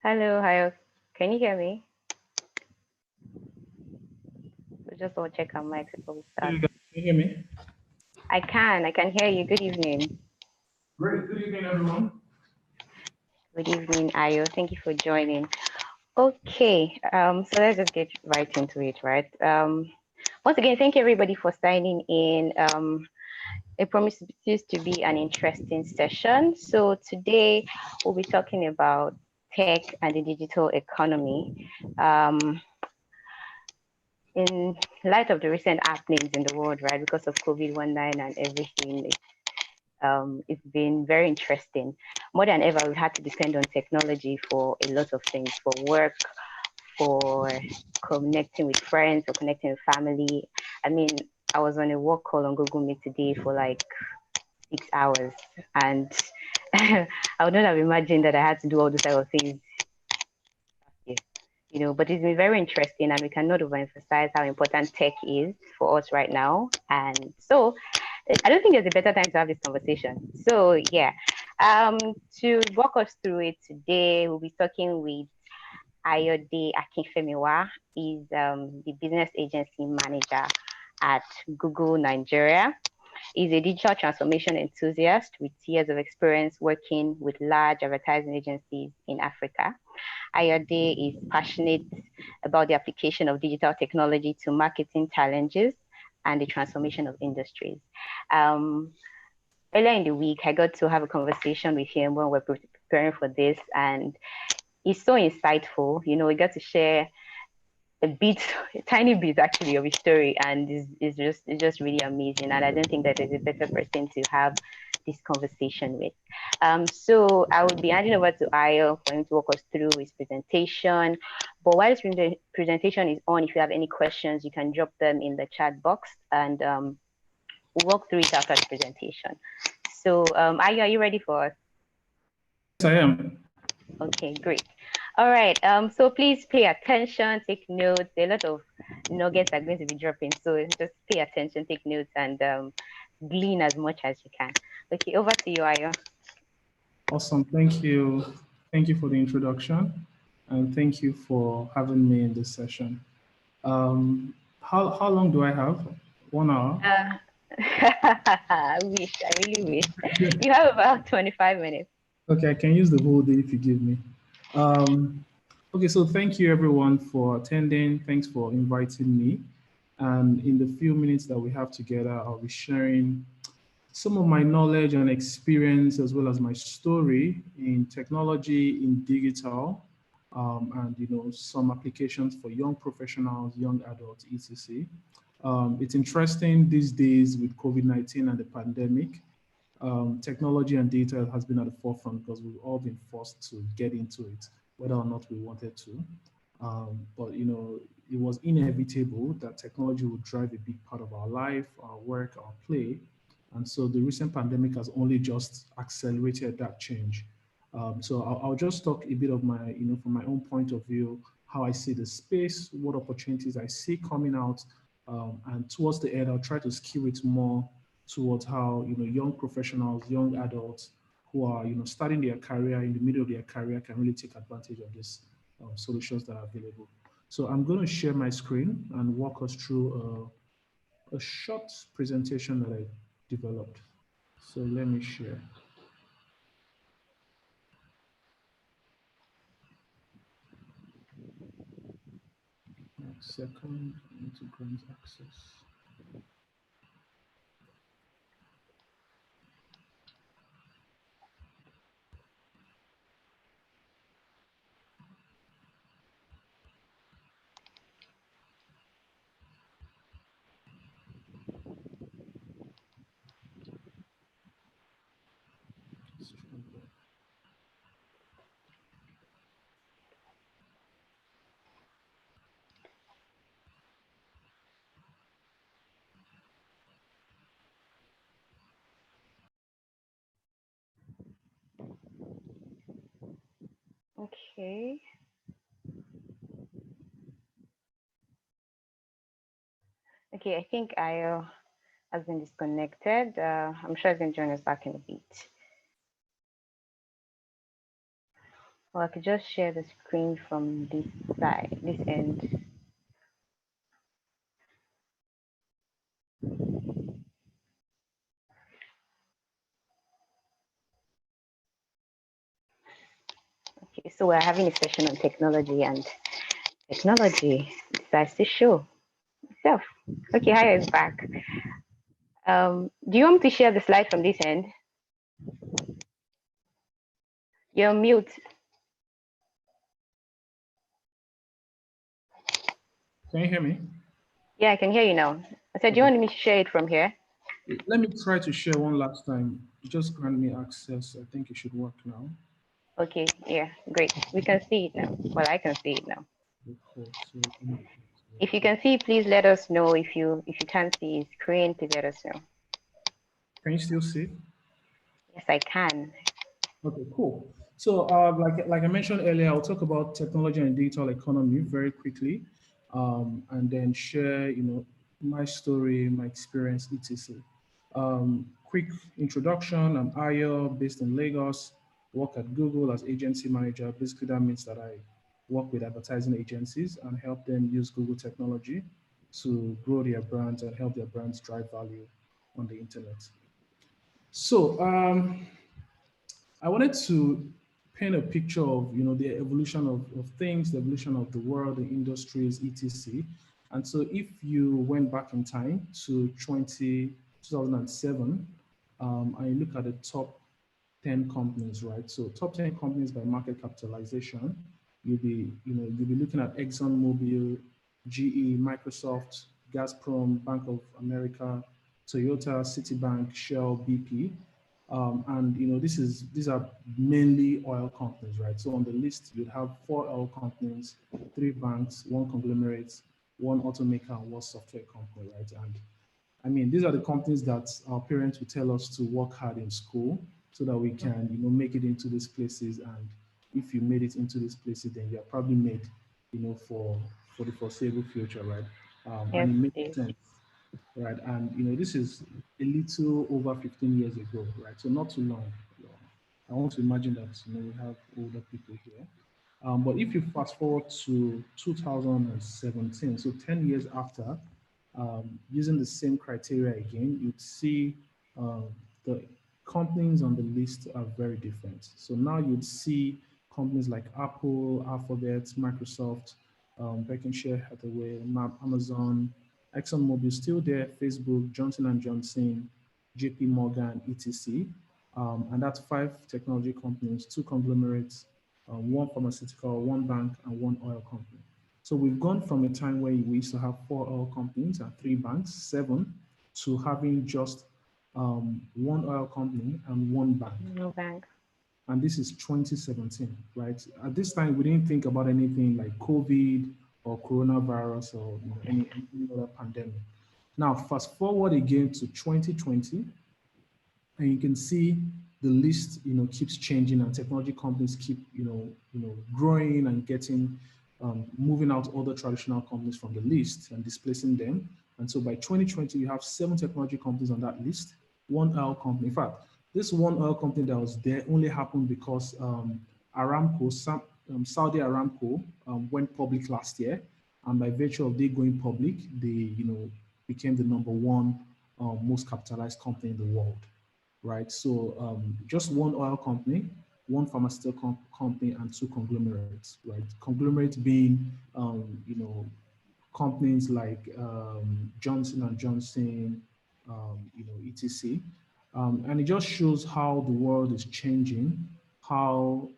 Hello, hi. Can you hear me? We just want to check our mics before we Can start. you hear me? I can hear you. Good evening. Great. Good evening, everyone. Good evening, Ayo. Thank you for joining. Okay, so let's just get right into it, right? Once again, thank you everybody for signing in. It promises to be an interesting session. So today we'll be talking about tech and the digital economy. In light of the recent happenings in the world, right, because of COVID-19 and everything, it's been very interesting. More than ever, we've had to depend on technology for a lot of things, for work, for connecting with friends, for connecting with family. I mean, I was on a work call on Google Meet today for like 6 hours, and I would not have imagined that I had to do all those type of things. But it's been very interesting, and we cannot overemphasize how important tech is for us right now. And so I don't think there's a better time to have this conversation. So yeah, to walk us through it today, we'll be talking with Ayode Akinfemiwa. He's the business agency manager at Google Nigeria. He's a digital transformation enthusiast with years of experience working with large advertising agencies in Africa. Ayode is passionate about the application of digital technology to marketing challenges and the transformation of industries. Um, Earlier in the week, I got to have a conversation with him when we we're preparing for this, and he's so insightful. We got to share a tiny bit actually of his story, and it's just really amazing. And I don't think that there's a better person to have this conversation with. So I will be handing over to Ayo for him to walk us through his presentation. But while his presentation is on, if you have any questions, you can drop them in the chat box, and we'll walk through it after the presentation. So Ayo, are you ready for us? Yes, I am. Okay, great. All right. So please pay attention, take notes. A lot of nuggets are going to be dropping. So just pay attention, take notes, and glean as much as you can. Okay, over to you, Ayo. Awesome. Thank you. Thank you for the introduction, and thank you for having me in this session. How long do I have? 1 hour? I wish, I really wish. You have about 25 minutes. Okay, I can use the whole day if you give me. Okay, so thank you everyone for attending. Thanks for inviting me. And in the few minutes that we have together, I'll be sharing some of my knowledge and experience, as well as my story in technology, in digital, and some applications for young professionals, young adults, etc. It's interesting these days with COVID-19 and the pandemic. Technology and data has been at the forefront because we've all been forced to get into it, whether or not we wanted to. But it was inevitable that technology would drive a big part of our life, our work, our play. And so the recent pandemic has only just accelerated that change. So I'll just talk a bit of my, from my own point of view, how I see the space, what opportunities I see coming out. And towards the end, I'll try to skew it more towards how, young professionals, young adults who are, starting their career, in the middle of their career, can really take advantage of these solutions that are available. So I'm going to share my screen and walk us through a short presentation that I developed. So let me share. Next second, I need to grant access. Okay. Okay, I think Ayo has been disconnected. I'm sure he's going to join us back in a bit. Or I could just share the screen from this side, this end. Okay, so we're having a session on technology, and technology decides to show itself. Okay, hi, is back. Do you want me to share the slide from this end? You're on mute. Can you hear me? Yeah, I can hear you now. I said, do you want me to share it from here? Let me try to share one last time. Just grant me access. I think it should work now. Okay, yeah, great. We can see it now. Well, I can see it now. If you can see, please let us know. If you can't see his screen, please let us know. Can you still see? Yes, I can. Okay, cool. So like I mentioned earlier, I'll talk about technology and digital economy very quickly, and then share, my story, my experience, etc. Quick introduction, I'm Ayo, based in Lagos, work at Google as agency manager. Basically, that means that I work with advertising agencies and help them use Google technology to grow their brands and help their brands drive value on the internet. So I wanted to paint a picture of, the evolution of things, the evolution of the world, the industries, etc. And so if you went back in time to 2007, and you look at the top 10 companies, right? So top 10 companies by market capitalization, you'll be looking at ExxonMobil, GE, Microsoft, Gazprom, Bank of America, Toyota, Citibank, Shell, BP. And these are mainly oil companies, right? So on the list, you'd have 4 oil companies, 3 banks, 1 conglomerate, 1 automaker, and 1 software company, right? And I mean, these are the companies that our parents will tell us to work hard in school so that we can, make it into these places. And if you made it into these places, then you're probably made, for the foreseeable future, right? Yes, And it makes please. sense, right? And this is a little over 15 years ago, right? So not too long. I want to imagine that we have older people here. But if you fast forward to 2017, so 10 years after, using the same criteria again, you'd see the companies on the list are very different. So now you'd see companies like Apple, Alphabet, Microsoft, Berkshire Hathaway, Amazon, ExxonMobil still there, Facebook, Johnson and Johnson, JP Morgan, etc. And that's 5 technology companies, 2 conglomerates, 1 pharmaceutical, 1 bank, and 1 oil company. So we've gone from a time where we used to have 4 oil companies and 3 banks, 7, to having just 1 oil company and 1 bank. No bank. And this is 2017, right? At this time, we didn't think about anything like COVID or coronavirus or any other pandemic. Now, fast forward again to 2020, and you can see the list keeps changing, and technology companies keep growing and getting moving out other traditional companies from the list and displacing them. And so by 2020 you have 7 technology companies on that list, 1 oil company. In fact, this 1 oil company that was there only happened because Aramco, Saudi Aramco, went public last year, and by virtue of they going public, they became the #1 most capitalized company in the world, right? So just 1 oil company, 1 pharmaceutical company, and 2 conglomerates, right? Conglomerates being, companies like Johnson and Johnson, etc. And it just shows how the world is changing, how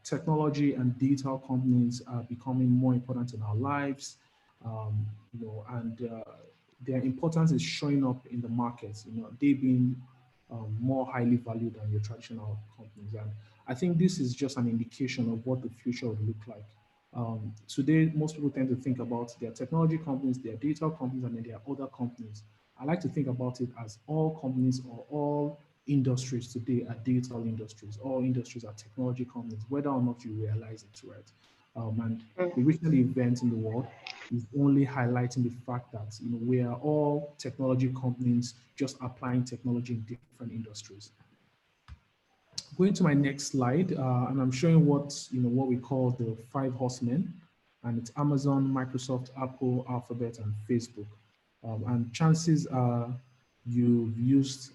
technology and digital companies are becoming more important in our lives, and their importance is showing up in the markets. They being more highly valued than your traditional companies. And I think this is just an indication of what the future would look like. Today, most people tend to think about their technology companies, their digital companies, and then their other companies. I like to think about it as all companies or all industries today are digital industries. All industries are technology companies, whether or not you realize it, right? And the recent event in the world is only highlighting the fact that we are all technology companies just applying technology in different industries. Going to my next slide, and I'm showing what we call the five horsemen, and it's Amazon, Microsoft, Apple, Alphabet, and Facebook. And chances are you've used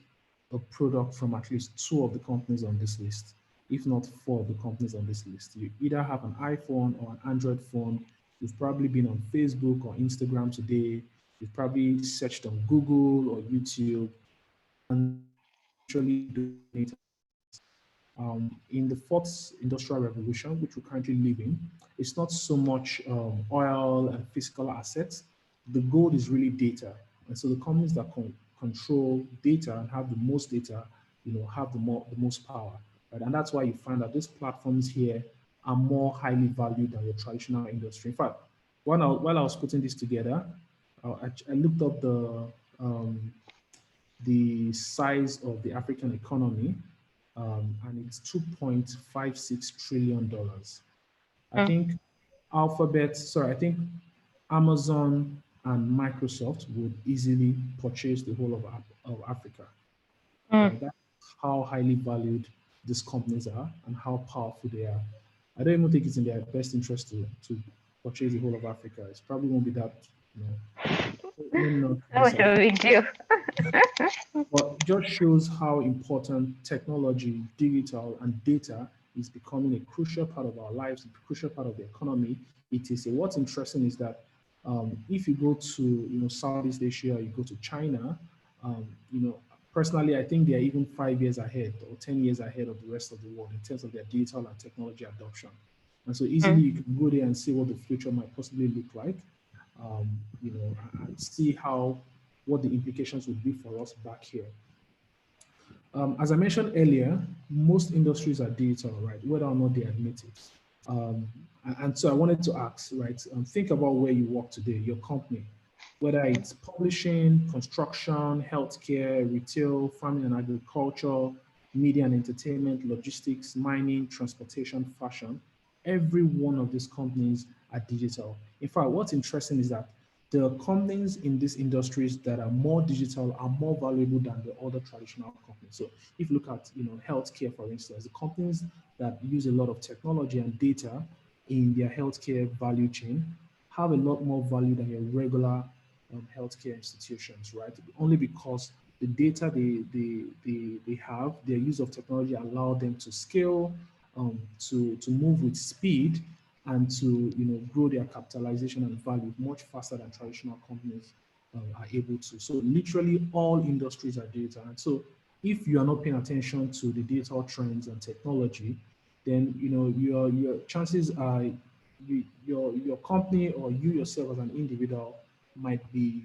a product from at least two of the companies on this list, if not four of the companies on this list. You either have an iPhone or an Android phone. You've probably been on Facebook or Instagram today. You've probably searched on Google or YouTube, and literally doing it. In the fourth industrial revolution, which we currently live in, it's not so much oil and physical assets. The goal is really data. And so the companies that control data and have the most data, have the most power. Right? And that's why you find that these platforms here are more highly valued than your traditional industry. In fact, while I was putting this together, I looked up the size of the African economy, and it's $2.56 trillion. I think I think Amazon and Microsoft would easily purchase the whole of Africa. Right? That's how highly valued these companies are and how powerful they are. I don't even think it's in their best interest to purchase the whole of Africa. It probably won't be that, maybe not That was a big deal. but just shows how important technology, digital, and data is becoming a crucial part of our lives, a crucial part of the economy. It is. What's interesting is that if you go to Southeast Asia, you go to China, um, you know, personally, I think they're even 5 years ahead or 10 years ahead of the rest of the world in terms of their digital and technology adoption. And so easily you can go there and see what the future might possibly look like, and see what the implications would be for us back here. As I mentioned earlier, most industries are digital, right? Whether or not they admit it. Um, and so I wanted to ask, right? Think about where you work today, your company, whether it's publishing, construction, healthcare, retail, farming and agriculture, media and entertainment, logistics, mining, transportation, fashion. Every one of these companies are digital. In fact, what's interesting is that the companies in these industries that are more digital are more valuable than the other traditional companies. So if you look at healthcare, for instance, the companies that use a lot of technology and data in their healthcare value chain have a lot more value than your regular healthcare institutions, right? Only because the data they have, their use of technology allow them to scale, to move with speed, and to grow their capitalization and value much faster than traditional companies are able to. So literally all industries are data. And so if you are not paying attention to the digital trends and technology, then your chances are your company or you yourself as an individual might be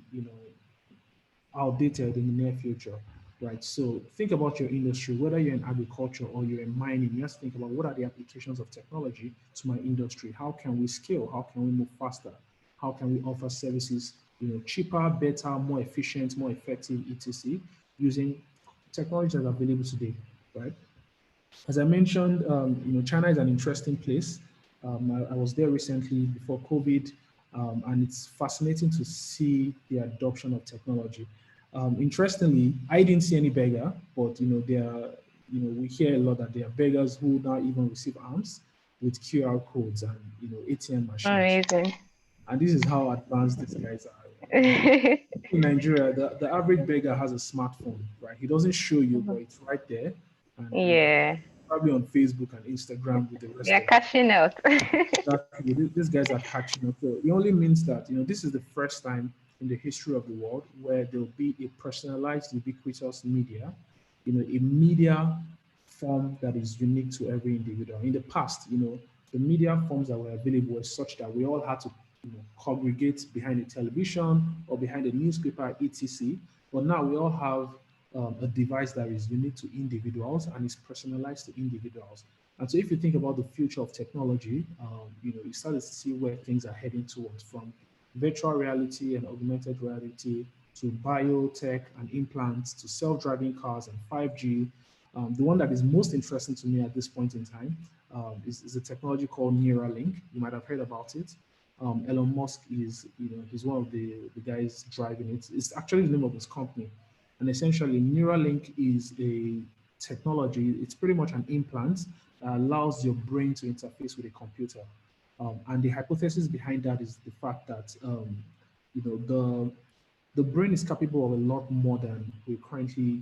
outdated in the near future, right? So think about your industry, whether you're in agriculture or you're in mining, you have to think about what are the applications of technology to my industry? How can we scale? How can we move faster? How can we offer services, cheaper, better, more efficient, more effective, etc., using technology that's available today, right? As I mentioned, China is an interesting place. I was there recently before COVID, and it's fascinating to see the adoption of technology. Interestingly, I didn't see any beggar, but we hear a lot that there are beggars who now even receive arms with QR codes and ATM machines. Amazing. And this is how advanced these guys are. In Nigeria, the average beggar has a smartphone, right? He doesn't show you, but it's right there. And Yeah. probably on Facebook and Instagram with the rest They're of them. catching up. Exactly. These guys are catching up. So it only means that this is the first time in the history of the world where there'll be a personalized, ubiquitous media, a media form that is unique to every individual. In the past, the media forms that were available were such that we all had to congregate behind a television or behind a newspaper, etc. But now we all have a device that is unique to individuals and is personalized to individuals. And so if you think about the future of technology, you start to see where things are heading towards, from virtual reality and augmented reality to biotech and implants to self-driving cars and 5G. The one that is most interesting to me at this point in time is a technology called Neuralink. You might have heard about it. Elon Musk he's one of the guys driving it. It's actually the name of his company. And essentially, Neuralink is technology. It's pretty much an implant that allows your brain to interface with a computer. And the hypothesis behind that is the fact that you know the brain is capable of a lot more than we currently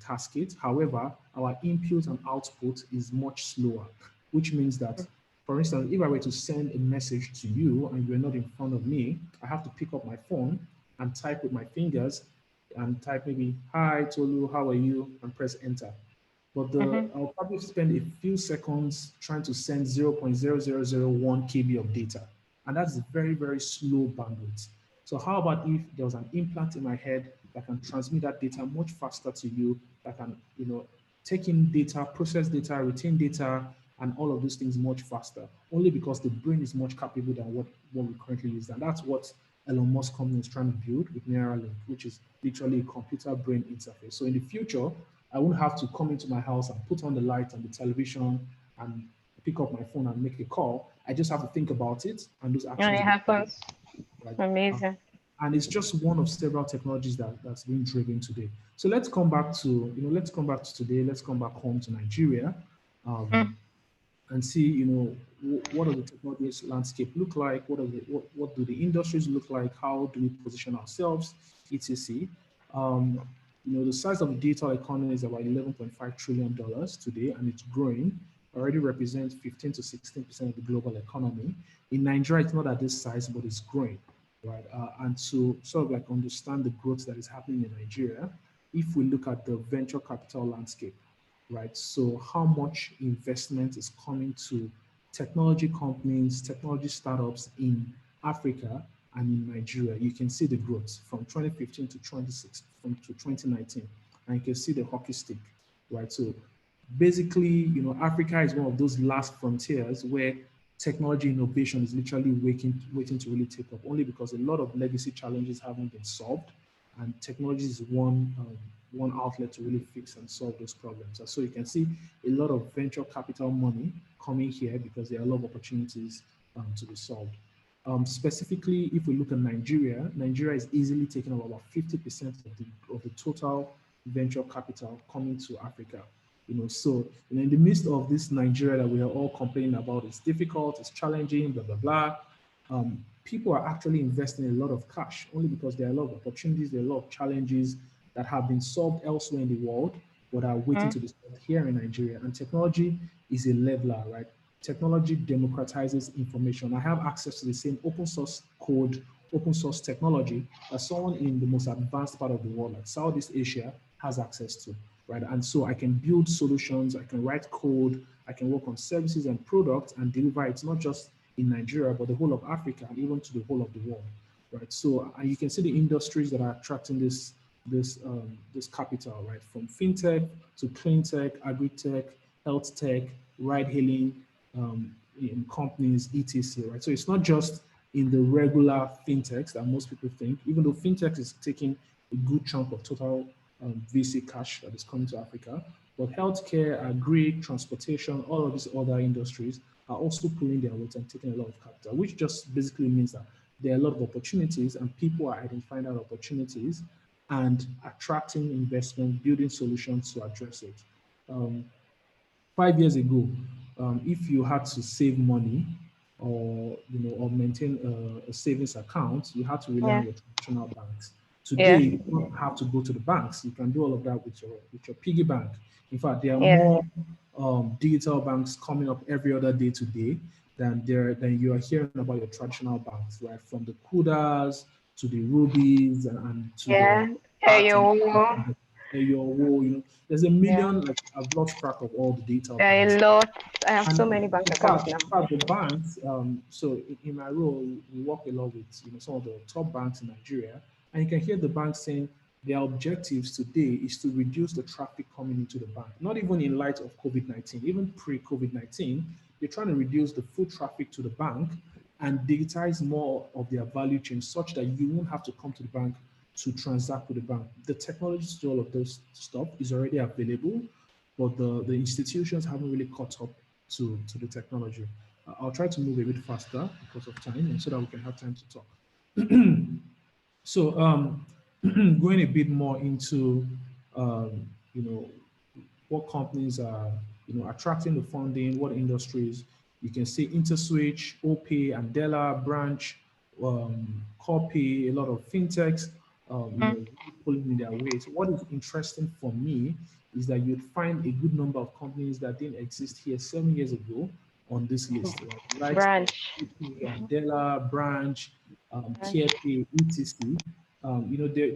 task it. However, our input and output is much slower, which means that, for instance, if I were to send a message to you and you're not in front of me, I have to pick up my phone and type with my fingers and type maybe, "Hi, Tolu, how are you?" and press enter. But I'll probably spend a few seconds trying to send 0.0001 KB of data. And that's very, very slow bandwidth. So how about if there was an implant in my head that can transmit that data much faster to you, that can, take in data, process data, retain data, and all of those things much faster, only because the brain is much capable than what we currently use. And that's what Elon Musk company is trying to build with Neuralink, which is literally a computer brain interface. So in the future, I won't have to come into my house and put on the light and the television and pick up my phone and make a call. I just have to think about it and those And actions. it happens. Right? Amazing. And it's just one of several technologies that's being driven today. So let's come back to, let's come back to today. Let's come back home to Nigeria. And see, what does the technology landscape look like? What do the industries look like? How do we position ourselves, etc. The size of the digital economy is about $11.5 trillion today, and it's growing. Already represents 15 to 16% of the global economy. In Nigeria, it's not at this size, but it's growing, right? And to sort of like understand the growth that is happening in Nigeria, if we look at the venture capital landscape, right? So how much investment is coming to technology companies, technology startups in Africa and in Nigeria? You can see the growth from 2015 to 26, to 2019, and you can see the hockey stick, right? So basically, Africa is one of those last frontiers where technology innovation is literally waiting to really take up, only because a lot of legacy challenges haven't been solved, and technology is one outlet to really fix and solve those problems. And so you can see a lot of venture capital money coming here because there are a lot of opportunities to be solved. Specifically, if we look at Nigeria, Nigeria is easily taking up about 50% of the total venture capital coming to Africa. So in the midst of this Nigeria that we are all complaining about, it's difficult, it's challenging, blah, blah, blah. People are actually investing a lot of cash only because there are a lot of opportunities, there are a lot of challenges that have been solved elsewhere in the world, but are waiting to be solved here in Nigeria. And technology is a leveler, right? Technology democratizes information. I have access to the same open source code, open source technology that someone in the most advanced part of the world, like Southeast Asia, has access to, right? And so I can build solutions, I can write code, I can work on services and products and deliver it not just in Nigeria, but the whole of Africa and even to the whole of the world, right? So you can see the industries that are attracting this capital, right? From fintech to clean tech, agri-tech, health tech, ride-hailing in companies, etc. Right? So it's not just in the regular fintechs that most people think, even though fintech is taking a good chunk of total VC cash that is coming to Africa, but healthcare, agri, transportation, all of these other industries are also pulling their weight and taking a lot of capital, which just basically means that there are a lot of opportunities and people are identifying that opportunities and attracting investment, building solutions to address it. 5 years ago, if you had to save money or maintain a savings account, you had to rely on your traditional banks. Today, you don't have to go to the banks. You can do all of that with your piggy bank. In fact, there are more digital banks coming up every other day today than you are hearing about your traditional banks, right? From the Kudas to the Rubies and to the there's a million. Like I've lost track of all the digital banks. A lot. I have so many bank accounts now. In fact, the banks. So in my role, we work a lot with some of the top banks in Nigeria, and you can hear the banks saying their objectives today is to reduce the traffic coming into the bank. Not even in light of COVID-19, even pre-COVID-19, they're trying to reduce the foot traffic to the bank and digitize more of their value chain such that you won't have to come to the bank to transact with the bank. The technology to do all of this stuff is already available, but the institutions haven't really caught up to the technology. I'll try to move a bit faster because of time and so that we can have time to talk. So going a bit more into, what companies are, attracting the funding, what industries. You can see InterSwitch, OPay, Andela, Branch, Copy, a lot of fintechs, pulling in their weight. What is interesting for me is that you'd find a good number of companies that didn't exist here 7 years ago on this list, right? Like Branch. Andela, Branch, CarePay, etc.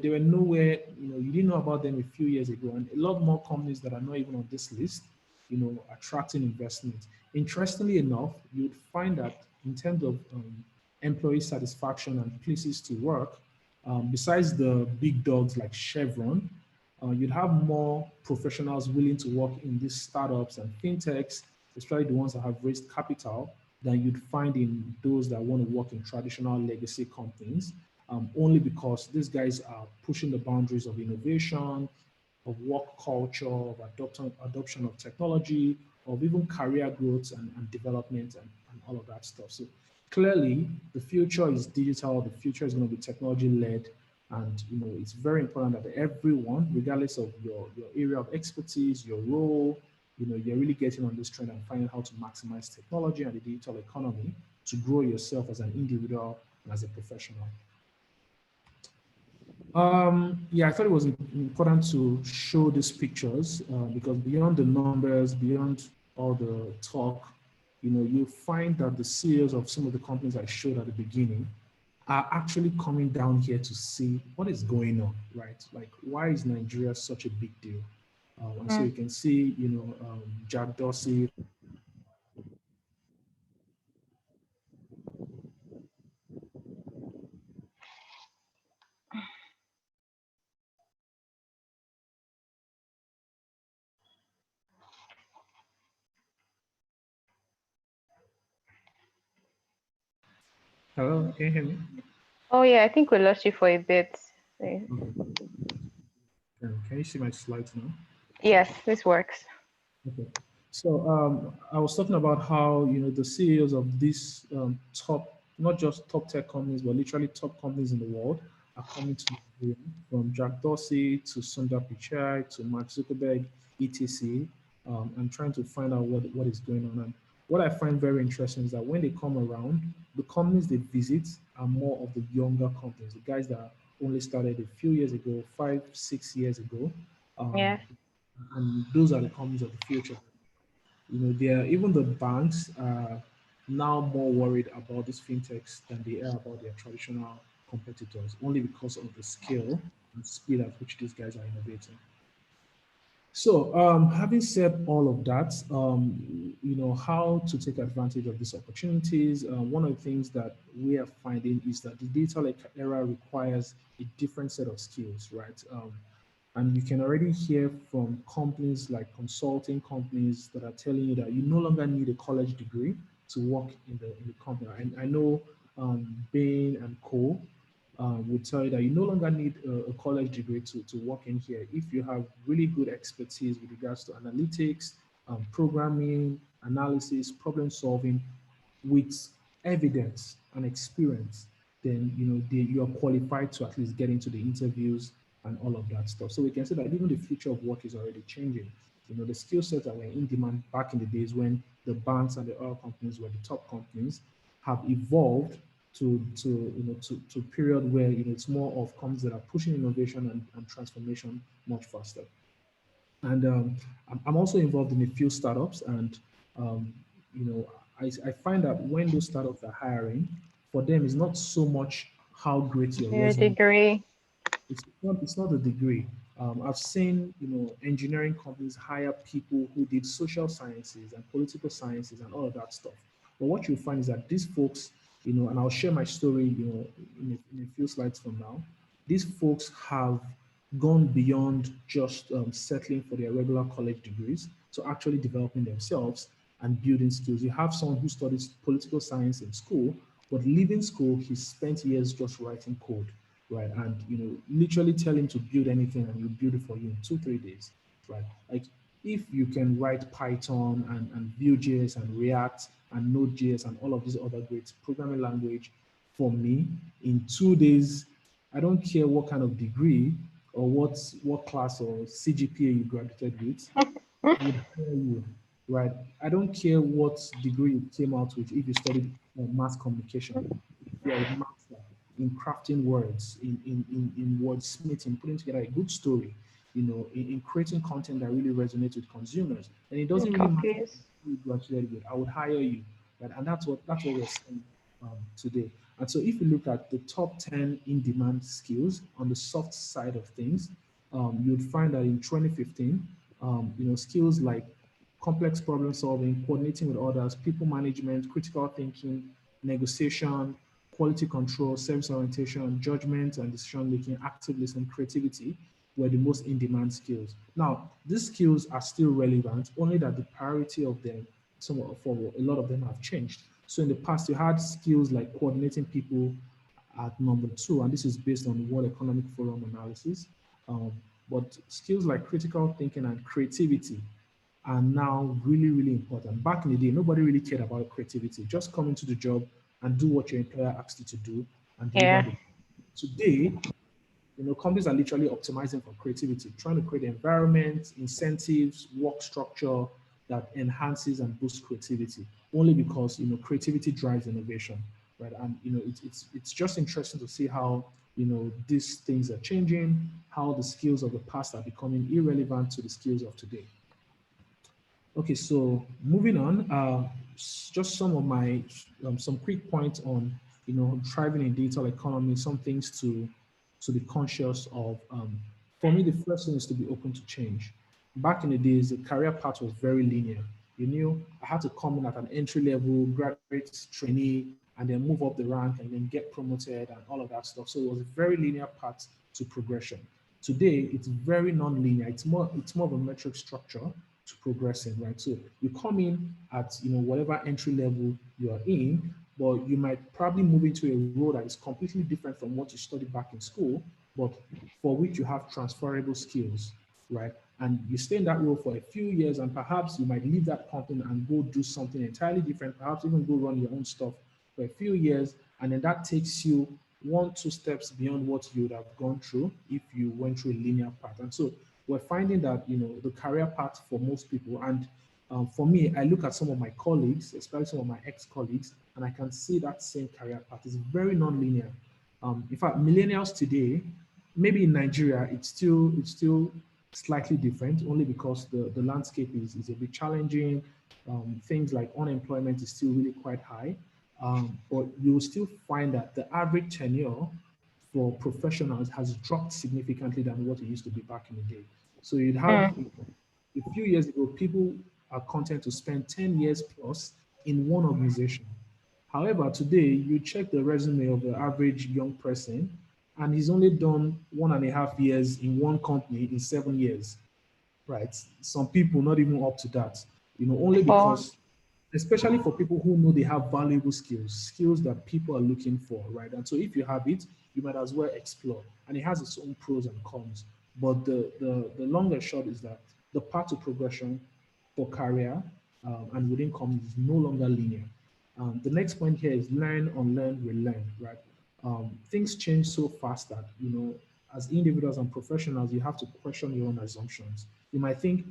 They were nowhere, you didn't know about them a few years ago, and a lot more companies that are not even on this list, attracting investment. Interestingly enough, you'd find that in terms of employee satisfaction and places to work, besides the big dogs like Chevron, you'd have more professionals willing to work in these startups and fintechs, especially the ones that have raised capital, than you'd find in those that want to work in traditional legacy companies, only because these guys are pushing the boundaries of innovation, of work culture, of adoption of technology, of even career growth and development and all of that stuff. So clearly, the future is digital. The future is going to be technology led, and it's very important that everyone, regardless of your area of expertise, your role, you're really getting on this trend and finding how to maximize technology and the digital economy to grow yourself as an individual and as a professional. Yeah, I thought it was important to show these pictures because beyond the numbers, beyond all the talk, you find that the CEOs of some of the companies I showed at the beginning are actually coming down here to see what is going on, right? Like, why is Nigeria such a big deal? And so you can see, Jack Dorsey. Hello, can you hear me? Oh yeah, I think we lost you for a bit. Okay. Can you see my slides now? Yes, this works. Okay. So I was talking about how the CEOs of these top, not just top tech companies, but literally top companies in the world are coming to Nigeria, from Jack Dorsey to Sundar Pichai to Mark Zuckerberg, etc. And trying to find out what is going on. And what I find very interesting is that when they come around, the companies they visit are more of the younger companies, the guys that only started a few years ago, 5-6 years ago. Yeah. And those are the companies of the future. Even the banks are now more worried about these fintechs than they are about their traditional competitors, only because of the scale and speed at which these guys are innovating. So, having said all of that, how to take advantage of these opportunities. One of the things that we are finding is that the digital era requires a different set of skills, right? And you can already hear from companies like consulting companies that are telling you that you no longer need a college degree to work in the company. And I know Bain and Co. Would tell you that you no longer need a college degree to work in here. If you have really good expertise with regards to analytics, programming, analysis, problem solving, with evidence and experience, then you are qualified to at least get into the interviews and all of that stuff. So we can say that even the future of work is already changing. The skill sets that were in demand back in the days when the banks and the oil companies were the top companies have evolved to a period where it's more of companies that are pushing innovation and transformation much faster. And I'm also involved in a few startups, and I find that when those startups are hiring, for them it's not so much how great your Your resume. degree. It's not a degree. I've seen engineering companies hire people who did social sciences and political sciences and all of that stuff. But what you find is that these folks, and I'll share my story, in a few slides from now. These folks have gone beyond just settling for their regular college degrees to actually developing themselves and building skills. You have someone who studies political science in school, but leaving school, he spent years just writing code, right? And literally tell him to build anything and he'll build it for you in 2-3 days, right? Like, if you can write Python and Vue.js and React and Node.js and all of these other great programming language for me in 2 days, I don't care what kind of degree or what class or CGPA you graduated with. I would hire you, right? I don't care what degree you came out with. If you studied mass communication, if you're a master in crafting words, in wordsmithing, putting together a good story, in creating content that really resonates with consumers, and it doesn't really matter Confused. who you graduated with. I would hire you, right? And that's what we're saying today. And so, if you look at the top 10 in-demand skills on the soft side of things, you'd find that in 2015, skills like complex problem solving, coordinating with others, people management, critical thinking, negotiation, quality control, service orientation, judgment and decision making, active listening, creativity were the most in demand skills. Now, these skills are still relevant, only that the priority of them, for a lot of them have changed. So in the past, you had skills like coordinating people at number two, and this is based on World Economic Forum analysis. Um, but skills like critical thinking and creativity are now really, really important. Back in the day, nobody really cared about creativity. Just come into the job and do what your employer asked you to do and deliver Yeah. the. Today, companies are literally optimizing for creativity, trying to create environments, incentives, work structure that enhances and boosts creativity. Only because creativity drives innovation, right? And it's just interesting to see how these things are changing, how the skills of the past are becoming irrelevant to the skills of today. Okay, so moving on, just some of my some quick points on thriving in digital economy, some things to be conscious of. For me, the first thing is to be open to change. Back in the days, the career path was very linear. You knew I had to come in at an entry level, graduate, trainee, and then move up the rank and then get promoted and all of that stuff. So it was a very linear path to progression. Today, it's very non-linear. It's more of a metric structure to progressing, right? So you come in at whatever entry level you are in, but you might probably move into a role that is completely different from what you studied back in school, but for which you have transferable skills, right? And you stay in that role for a few years, and perhaps you might leave that company and go do something entirely different, perhaps even go run your own stuff for a few years, and then that takes you one, two steps beyond what you would have gone through if you went through a linear path. And so we're finding that the career path for most people, and for me, I look at some of my colleagues, especially some of my ex-colleagues, and I can see that same career path is very non-linear. In fact, millennials today, maybe in Nigeria, it's still slightly different, only because the landscape is a bit challenging. Things like unemployment is still really quite high, but you will still find that the average tenure for professionals has dropped significantly than what it used to be back in the day. So you'd have Mm. a few years ago, people are content to spend 10 years plus in one organization. However, today you check the resume of the average young person, and he's only done 1.5 years in one company in 7 years, right? Some people not even up to that, only For because, especially for people who know they have valuable skills that people are looking for, right? And so if you have it, you might as well explore. And it has its own pros and cons. But the long and short is that the path to progression for career and within companies is no longer linear. The next point here is learn, unlearn, relearn, right? Things change so fast that, as individuals and professionals, you have to question your own assumptions. You might think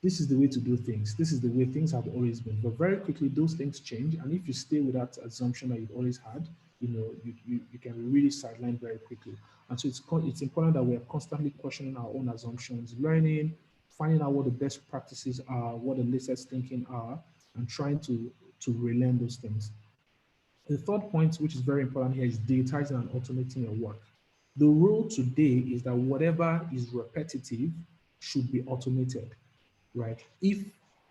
this is the way to do things. This is the way things have always been. But very quickly, those things change. And if you stay with that assumption that you've always had, you can be really sidelined very quickly. And so it's important that we are constantly questioning our own assumptions, learning, finding out what the best practices are, what the latest thinking are, and trying to relearn those things. The third point, which is very important here, is digitizing and automating your work. The rule today is that whatever is repetitive should be automated, right? If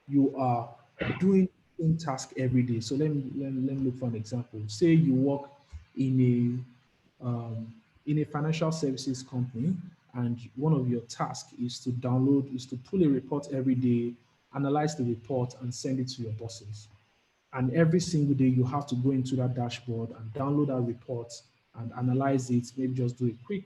you are doing the same task every day, so let me look for an example. Say you work in in a financial services company, and one of your tasks is to pull a report every day, analyze the report, and send it to your bosses. And every single day, you have to go into that dashboard and download that report and analyze it, maybe just do a quick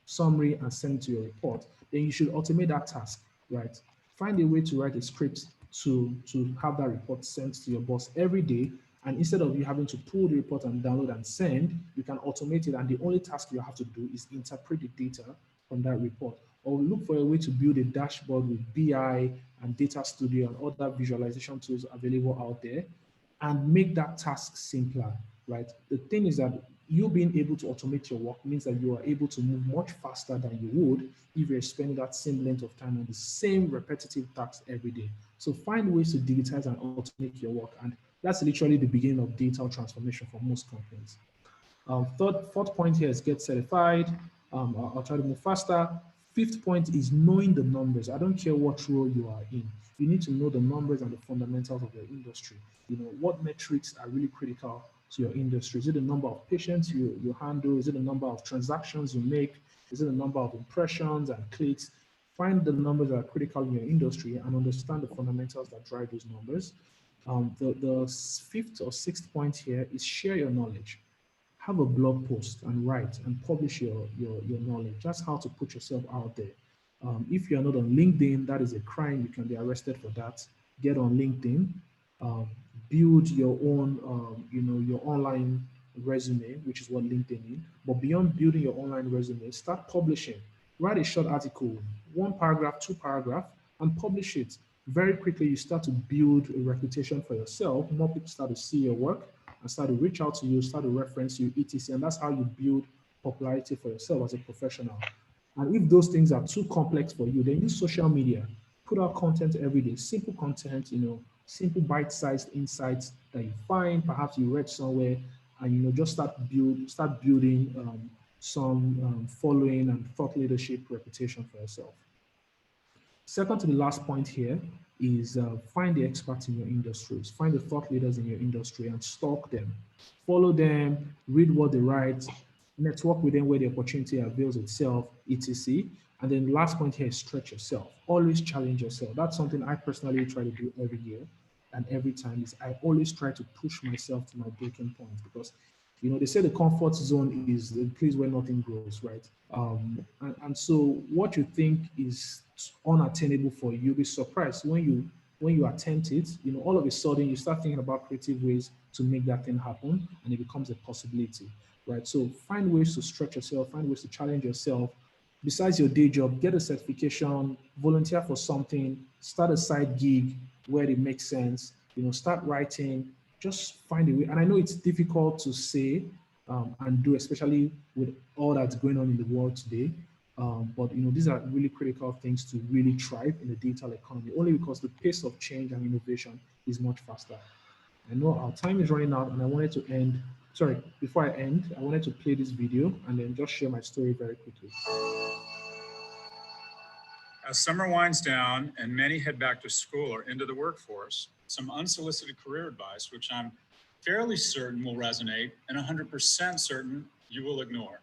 summary and send it to your report. Then you should automate that task, right? Find a way to write a script to have that report sent to your boss every day. And instead of you having to pull the report and download and send, you can automate it. And the only task you have to do is interpret the data from that report. or look for a way to build a dashboard with BI and Data Studio and other visualization tools available out there, and make that task simpler, right? The thing is that you being able to automate your work means that you are able to move much faster than you would if you're spending that same length of time on the same repetitive tasks every day. So find ways to digitize and automate your work. And that's literally the beginning of digital transformation for most companies. Fourth point here is get certified. I'll try to move faster. Fifth point is knowing the numbers. I don't care what role you are in. You need to know the numbers and the fundamentals of your industry. You know, what metrics are really critical to your industry. Is it the number of patients you handle? Is it the number of transactions you make? Is it the number of impressions and clicks? Find the numbers that are critical in your industry and understand the fundamentals that drive those numbers. The fifth or sixth point here is share your knowledge. Have a blog post and write and publish your knowledge. That's how to put yourself out there. If you're not on LinkedIn, that is a crime. You can be arrested for that. Get on LinkedIn. Build your own, your online resume, which is what LinkedIn is. But beyond building your online resume, start publishing. Write a short article, 1 paragraph, 2 paragraph, and publish it. Very quickly, you start to build a reputation for yourself. More people start to see your work and start to reach out to you, start to reference you, etc. And that's how you build popularity for yourself as a professional. And if those things are too complex for you, then use social media. Put out content every day, simple content, simple bite-sized insights that you find, perhaps you read somewhere, and just start building some following and thought leadership reputation for yourself. Second to the last point here is find the experts in your industries, find the thought leaders in your industry and stalk them, follow them, read what they write, network with them where the opportunity avails itself, etc. And then the last point here is stretch yourself. Always challenge yourself. That's something I personally try to do every year and every time is I always try to push myself to my breaking point because they say the comfort zone is the place where nothing grows, right? And so what you think is unattainable for you, you'll be surprised when you attempt it. All of a sudden you start thinking about creative ways to make that thing happen, and it becomes a possibility, right? So find ways to stretch yourself, find ways to challenge yourself. Besides your day job, get a certification, volunteer for something, start a side gig where it makes sense. Start writing. Just find a way. And I know it's difficult to say and do, especially with all that's going on in the world today. But these are really critical things to really thrive in the digital economy, only because the pace of change and innovation is much faster. I know our time is running out, and I wanted to end. Sorry, before I end, I wanted to play this video and then just share my story very quickly. As summer winds down and many head back to school or into the workforce, some unsolicited career advice, which I'm fairly certain will resonate and 100% certain you will ignore.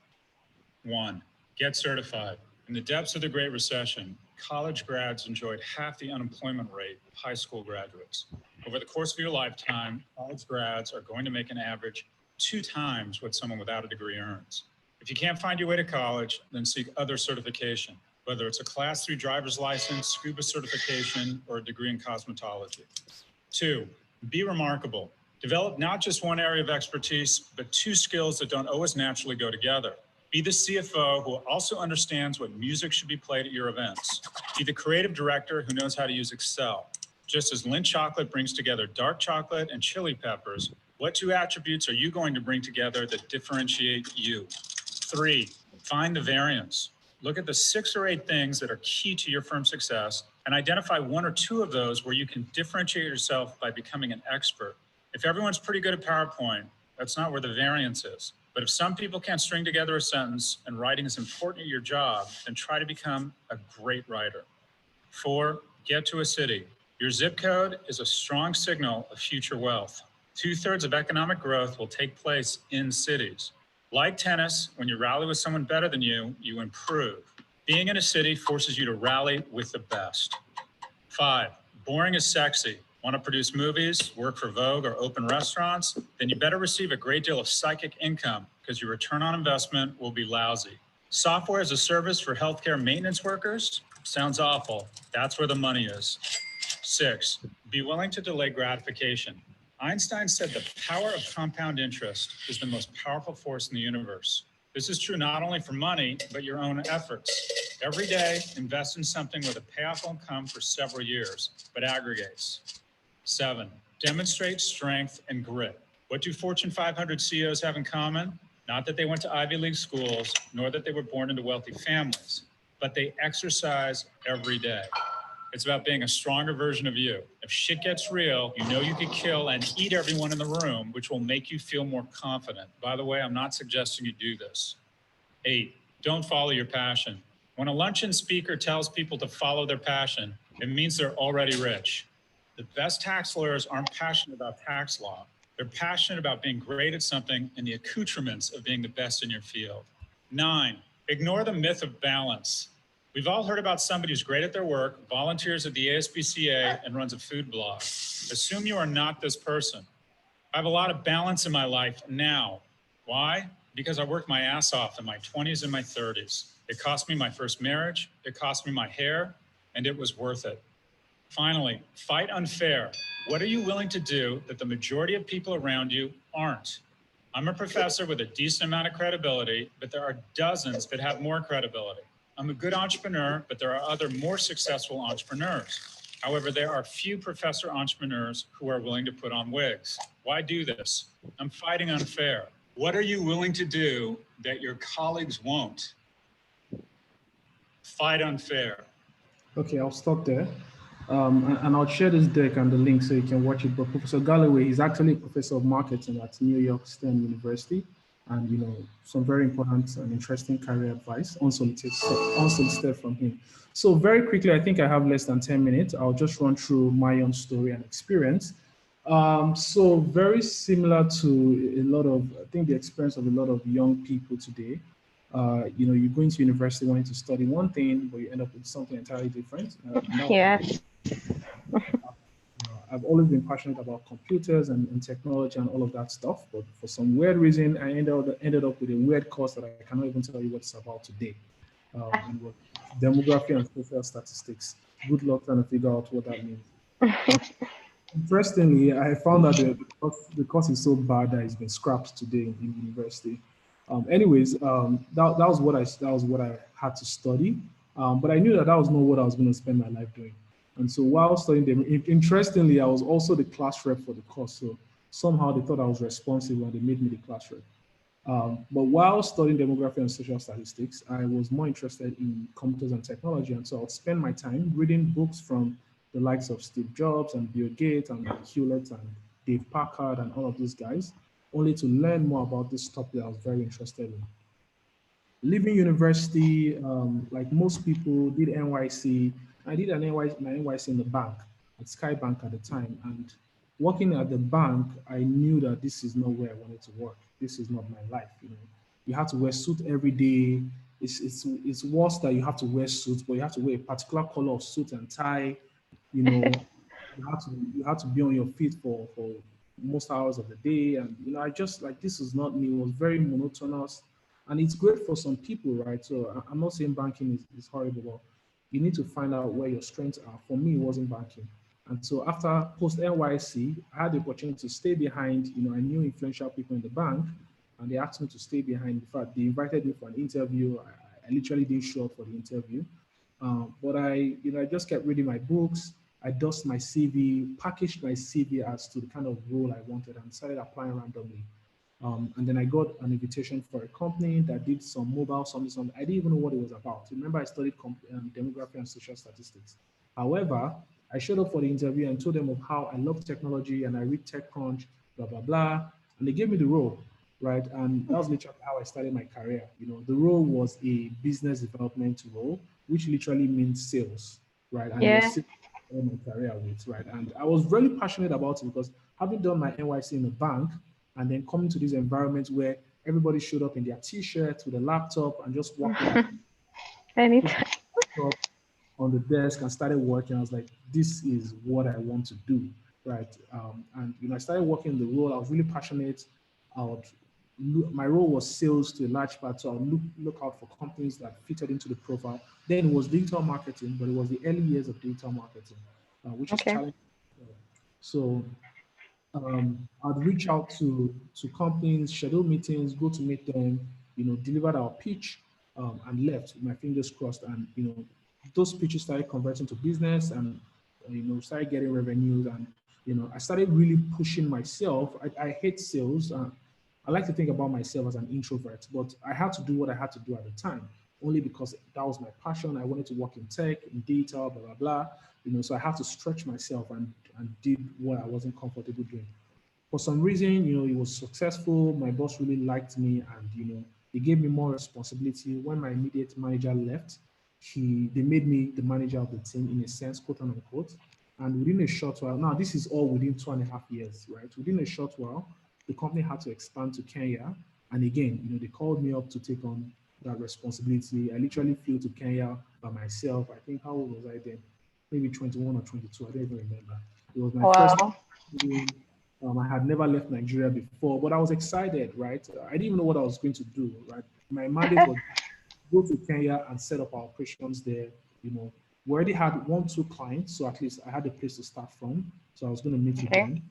1, get certified. In the depths of the Great Recession, college grads enjoyed half the unemployment rate of high school graduates. Over the course of your lifetime, college grads are going to make an average 2 times what someone without a degree earns. If you can't find your way to college, then seek other certification, whether it's a Class 3 driver's license, scuba certification, or a degree in cosmetology. 2, be remarkable. Develop not just one area of expertise, but 2 skills that don't always naturally go together. Be the CFO who also understands what music should be played at your events. Be the creative director who knows how to use Excel. Just as Lindt chocolate brings together dark chocolate and chili peppers, what 2 attributes are you going to bring together that differentiate you? 3, find the variance. Look at the 6 or 8 things that are key to your firm's success and identify 1 or 2 of those where you can differentiate yourself by becoming an expert. If everyone's pretty good at PowerPoint, that's not where the variance is. But if some people can't string together a sentence and writing is important at your job, then try to become a great writer. 4, get to a city. Your zip code is a strong signal of future wealth. 2/3 of economic growth will take place in cities. Like tennis, when you rally with someone better than you, you improve. Being in a city forces you to rally with the best. 5, boring is sexy. Want to produce movies, work for Vogue, or open restaurants? Then you better receive a great deal of psychic income because your return on investment will be lousy. Software as a service for healthcare maintenance workers? Sounds awful. That's where the money is. 6, be willing to delay gratification. Einstein said the power of compound interest is the most powerful force in the universe. This is true not only for money, but your own efforts. Every day, invest in something where the payoff won't come for several years, but aggregates. 7, demonstrate strength and grit. What do Fortune 500 CEOs have in common? Not that they went to Ivy League schools, nor that they were born into wealthy families, but they exercise every day. It's about being a stronger version of you. If shit gets real, you know you could kill and eat everyone in the room, which will make you feel more confident. By the way, I'm not suggesting you do this. 8, don't follow your passion. When a luncheon speaker tells people to follow their passion, it means they're already rich. The best tax lawyers aren't passionate about tax law. They're passionate about being great at something and the accoutrements of being the best in your field. 9, ignore the myth of balance. We've all heard about somebody who's great at their work, volunteers at the ASPCA, and runs a food blog. Assume you are not this person. I have a lot of balance in my life now. Why? Because I worked my ass off in my 20s and my 30s. It cost me my first marriage, it cost me my hair, and it was worth it. Finally, fight unfair. What are you willing to do that the majority of people around you aren't? I'm a professor with a decent amount of credibility, but there are dozens that have more credibility. I'm a good entrepreneur, but there are other more successful entrepreneurs. However, there are few professor entrepreneurs who are willing to put on wigs. Why do this? I'm fighting unfair. What are you willing to do that your colleagues won't? Fight unfair. Okay, I'll stop there. And I'll share this deck and the link so you can watch it. But Professor Galloway is actually a professor of marketing at New York State University, and some very important and interesting career advice unsolicited from him. So very quickly, I think I have less than 10 minutes. I'll just run through my own story and experience. So very similar to a lot of, I think, the experience of a lot of young people today. You go into university wanting to study one thing, but you end up with something entirely different. Yes. I've always been passionate about computers and technology and all of that stuff, but for some weird reason, I ended up with a weird course that I cannot even tell you what it's about today. And was demography and social statistics. Good luck trying to figure out what that means. Interestingly, I found that the course is so bad that it's been scrapped today in university. That was what I had to study, but I knew that was not what I was going to spend my life doing. And so while studying them, interestingly, I was also the class rep for the course. So somehow they thought I was responsible and they made me the class rep. But while studying demography and social statistics, I was more interested in computers and technology. And so I would spend my time reading books from the likes of Steve Jobs and Bill Gates and Hewlett and Dave Packard and all of these guys, only to learn more about this topic I was very interested in. Leaving university, like most people, did NYC. I did my NYC in the bank, at Skybank at the time. And working at the bank, I knew that this is not where I wanted to work. This is not my life. You have to wear suit every day. It's worse that you have to wear suits, but you have to wear a particular color of suit and tie. You have to be on your feet for most hours of the day. And I just like, this is not me. It was very monotonous. And it's great for some people, right? So I'm not saying banking is horrible, but you need to find out where your strengths are. For me, it wasn't banking. And so after post NYC, I had the opportunity to stay behind. I knew influential people in the bank, and they asked me to stay behind. In fact, they invited me for an interview. I literally didn't show up for the interview. But I just kept reading my books. I dusted my CV, packaged my CV as to the kind of role I wanted, and started applying randomly. And then I got an invitation for a company that did some mobile something. I didn't even know what it was about. Remember, I studied demography and social statistics. However, I showed up for the interview and told them of how I love technology and I read TechCrunch, blah, blah, blah. And they gave me the role, right? And that was literally how I started my career. The role was a business development role, which literally means sales, right? And Yeah. my career with, right? And I was really passionate about it because having done my NYC in the bank, and then coming to this environment where everybody showed up in their t-shirts with a laptop and just walked in on the desk and started working. I was like, this is what I want to do, right? And I started working the role. I was really passionate. My role was sales to a large part, so I would look out for companies that fitted into the profile. Then it was digital marketing, but it was the early years of digital marketing, which is challenging. So I'd reach out to companies, schedule meetings, go to meet them, deliver our pitch. and left with my fingers crossed. And those pitches started converting to business, and started getting revenues. And I started really pushing myself. I hate sales. I like to think about myself as an introvert, but I had to do what I had to do at the time, only because that was my passion. I wanted to work in tech, in data, blah blah blah. So I had to stretch myself and did what I wasn't comfortable doing. For some reason, it was successful. My boss really liked me, and they gave me more responsibility. When my immediate manager left, they made me the manager of the team in a sense, quote unquote. And within a short while, now this is all within 2.5 years, right? Within a short while, the company had to expand to Kenya. And again, they called me up to take on that responsibility. I literally flew to Kenya by myself. I think, how old was I then? Maybe 21 or 22. I don't even remember. It was my first Wow. time. I had never left Nigeria before, but I was excited, right? I didn't even know what I was going to do, right? My mandate was go to Kenya and set up our operations there. We already had 1, 2 clients, so at least I had a place to start from. So I was going to meet with Okay. them.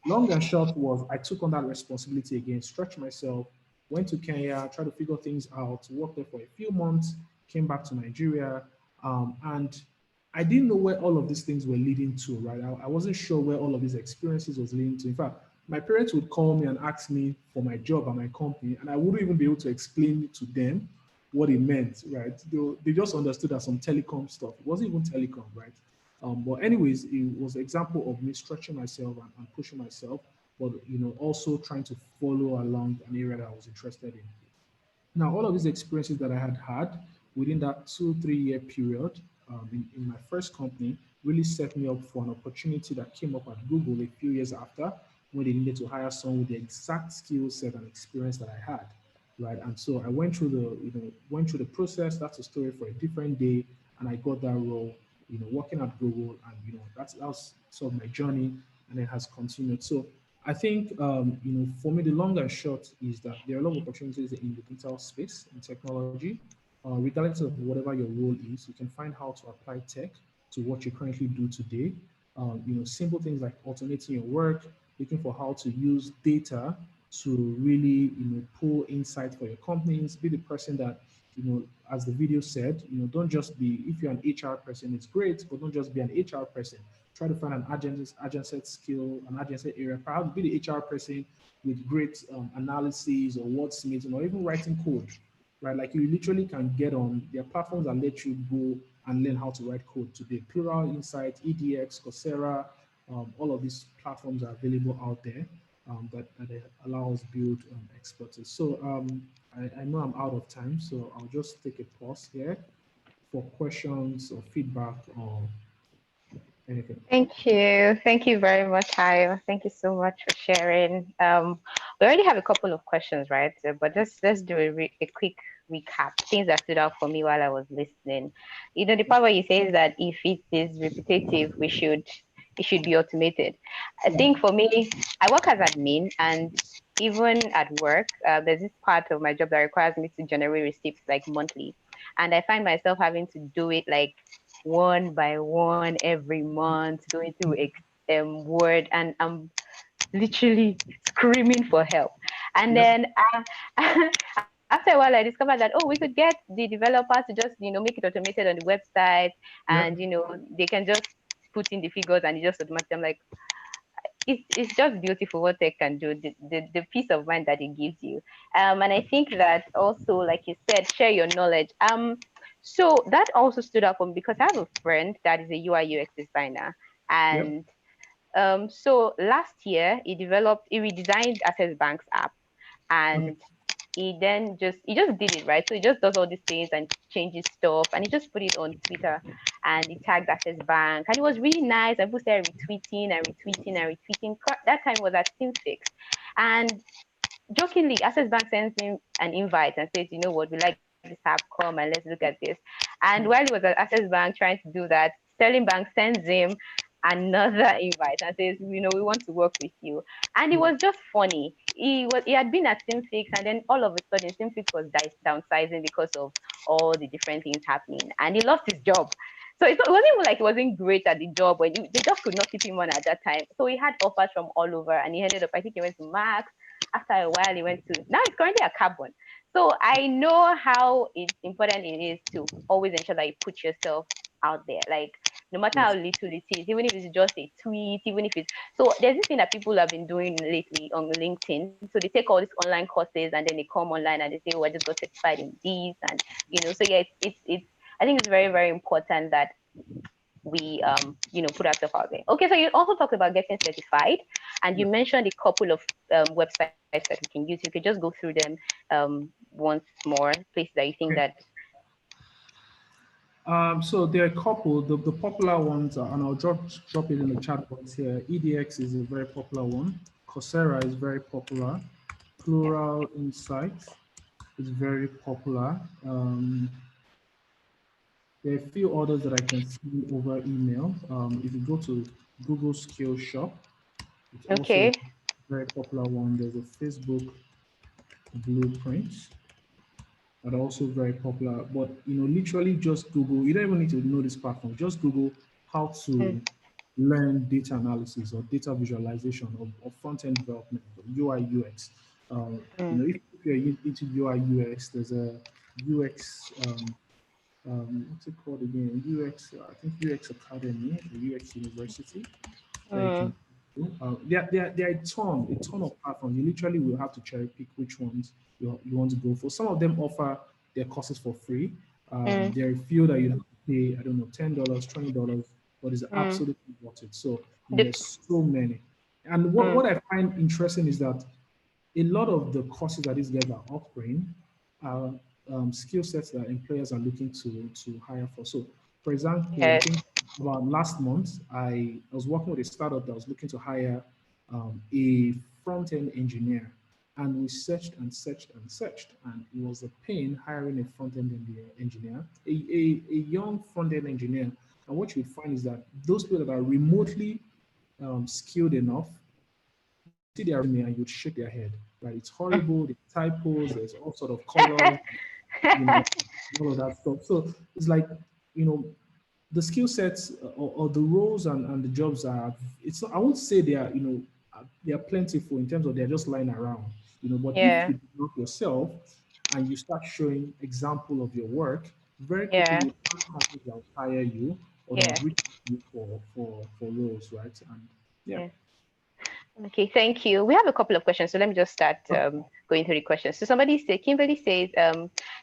Long and short was I took on that responsibility again, stretched myself, went to Kenya, tried to figure things out, worked there for a few months, came back to Nigeria, and I didn't know where all of these things were leading to, right? I wasn't sure where all of these experiences was leading to. In fact, my parents would call me and ask me for my job at my company, and I wouldn't even be able to explain to them what it meant, right? They just understood that some telecom stuff. It wasn't even telecom, right? But anyways, it was an example of me stretching myself and pushing myself, but also trying to follow along an area that I was interested in. Now, all of these experiences that I had within that 2, 3 year period in my first company really set me up for an opportunity that came up at Google a few years after, when they needed to hire someone with the exact skill set and experience that I had, right? And so I went through the process. That's a story for a different day, and I got that role, working at Google, and that was sort of my journey, and it has continued. So I think, for me, the long and short is that there are a lot of opportunities in the digital space and technology. Regardless of whatever your role is, you can find how to apply tech to what you currently do today. Simple things like automating your work, looking for how to use data to really, pull insight for your companies. Be the person that, as the video said, don't just be, if you're an HR person, it's great, but don't just be an HR person. Try to find an adjacent skill, an adjacent area. Perhaps be the HR person with great analysis or wordsmithing or even writing code, right? Like you literally can get on, there are platforms that let you go and learn how to write code today. Plural Insight, EDX, Coursera, all of these platforms are available out there that allow us build expertise. So I know I'm out of time, so I'll just take a pause here for questions or feedback or anything. Thank you. Thank you very much, Hayo. Thank you so much for sharing. We already have a couple of questions, right? But let's do a quick recap. Things that stood out for me while I was listening. The part where you say that if it is repetitive, it should be automated. I think for me, I work as admin, and even at work, there's this part of my job that requires me to generate receipts like monthly, and I find myself having to do it like one by one every month, going through Word, and I'm literally screaming for help. And Yep. then after a while, I discovered that, oh, we could get the developers to just, make it automated on the website, and, Yep. they can just put in the figures and it just automatically. I'm like, it's just beautiful what tech can do, the peace of mind that it gives you. And I think that also, like you said, share your knowledge. So that also stood out for me because I have a friend that is a UI UX designer. Yep. And so last year he redesigned Access Bank's app, Okay. and he just did it, right. So he just does all these things and changes stuff, and he just put it on Twitter, and he tagged Access Bank, and it was really nice. And people started retweeting and retweeting and retweeting. That time was at TeamFix, and jokingly, Access Bank sends him an invite and says, you know what, we like this app, come and let's look at this. And while he was at Access Bank trying to do that, Sterling Bank sends him another invite and says, we want to work with you. And it Yeah. was just funny. He had been at Simfix, and then all of a sudden Simfix was downsizing because of all the different things happening, and he lost his job. So it wasn't even like he wasn't great at the job, but they just could not keep him on at that time. So he had offers from all over, and he ended up, I think he went to Max. After a while, he went to, now he's currently at Carbon. So I know how important it is to always ensure that you put yourself out there. Like no matter how Yes. little it is, even if it's just a tweet, even if it's so there's this thing that people have been doing lately on LinkedIn. So they take all these online courses and then they come online and they say, oh, I just got certified in this and so yeah, it's I think it's very, very important that we put ourselves out there. Okay, so you also talked about getting certified and you Yeah. mentioned a couple of websites that we can use. You could just go through them once more, places that you think Okay. that So there are a couple. The popular ones are, and I'll drop it in the chat box here. EDX is a very popular one. Coursera is very popular. yeah. Plural Insights is very popular. There are a few others that I can see over email. If you go to Google Skills Shop, it's also Okay. a very popular one. There's a Facebook Blueprint that are also very popular. But literally just Google. You don't even need to know this platform. Just Google how to Mm, learn data analysis or data visualization or front-end development, or UI UX. mm, If you're into UI UX, there's a UX. What's it called again? UX. I think UX Academy, or UX University that you mm, can do. There are a ton of platforms. You literally will have to cherry pick which ones you want to go for. Some of them offer their courses for free. mm, There are a few that you have to pay, I don't know, $10, $20, but it's mm. absolutely worth it. So, The, there's so many. And mm, what I find interesting is that a lot of the courses that these guys are offering are skill sets that employers are looking to hire for. So, for example, I yes. think about last month, I was working with a startup that was looking to hire a front end engineer, and we searched and searched and searched, and it was a pain hiring a front end engineer, a young front end engineer. And what you would find is that those people that are remotely skilled enough, see their resume and you'd shake their head, right? It's horrible. The typos, there's all sort of colors, you know, all of that stuff. So it's like, you know, the skill sets or the roles and the jobs are, it's not, I won't say they are, they are plentiful in terms of they're just lying around, but if Yeah. you develop yourself and you start showing example of your work, very quickly Yeah. you find companies that will hire you or that Yeah. will reach you for roles, right? And yeah. Yeah. Okay, thank you. We have a couple of questions, so let me just start going through the questions. So Kimberly says,